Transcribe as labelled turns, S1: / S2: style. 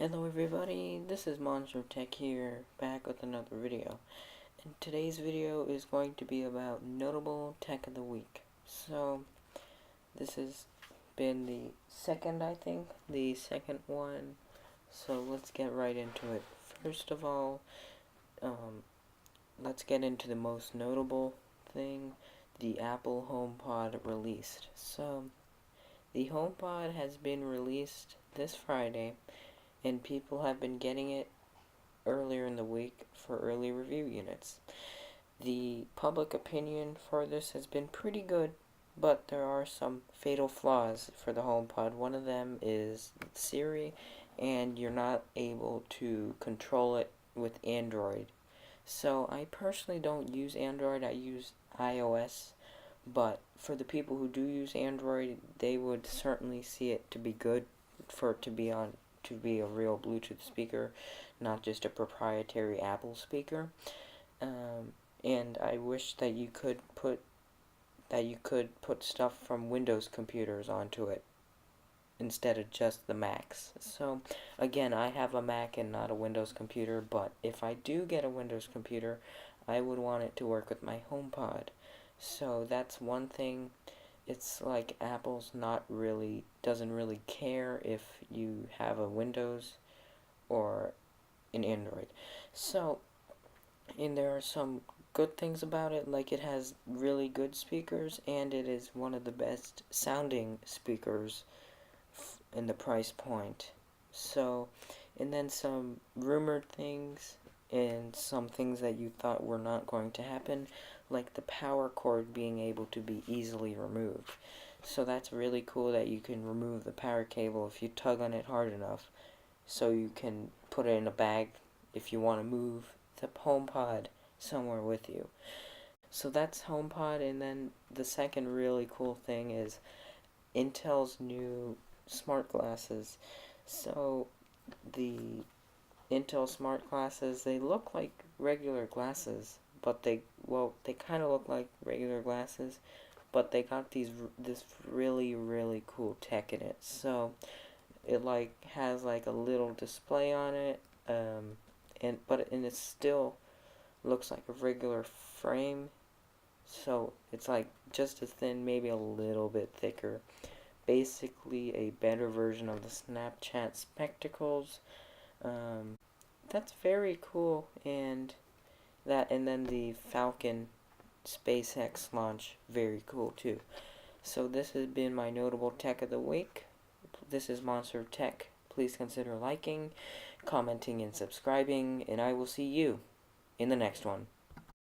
S1: Hello everybody, this is Monster Tech here, back with another video. And today's video is going to be about notable tech of the week. So, this has been the second, I think, the second one. So let's get right into it. First of all, let's get into the most notable thing, the Apple HomePod released. So, the HomePod has been released this Friday, and people have been getting it earlier in the week for early review units. The public opinion for this has been pretty good, but there are some fatal flaws for the HomePod. One of them is Siri, and you're not able to control it with Android. So I personally don't use Android, I use iOS, but for the people who do use Android, they would certainly see it to be good for it to be a real Bluetooth speaker, not just a proprietary Apple speaker. And I wish that you could put stuff from Windows computers onto it instead of just the Macs. So again, I have a Mac and not a Windows computer, but if I do get a Windows computer, I would want it to work with my HomePod. So that's one thing. It's like Apple's doesn't really care if you have a Windows or an Android. So, and there are some good things about it, like it has really good speakers, and it is one of the best sounding speakers in the price point. So, and then some rumored things and some things that you thought were not going to happen, like the power cord being able to be easily removed. So that's really cool that you can remove the power cable if you tug on it hard enough. So you can put it in a bag if you want to move the HomePod somewhere with you. So that's HomePod, and then the second really cool thing is Intel's new smart glasses. So the Intel smart glasses, they look like regular glasses, but they kind of look like regular glasses, but they got this really cool tech in it. So it has like a little display on it, and it still looks like a regular frame, so it's like just as thin, maybe a little bit thicker. Basically a better version of the Snapchat Spectacles. That's very cool, and then the Falcon SpaceX launch, very cool too. So this has been my notable tech of the week. This is Monster Tech. Please consider liking, commenting, and subscribing, and I will see you in the next one.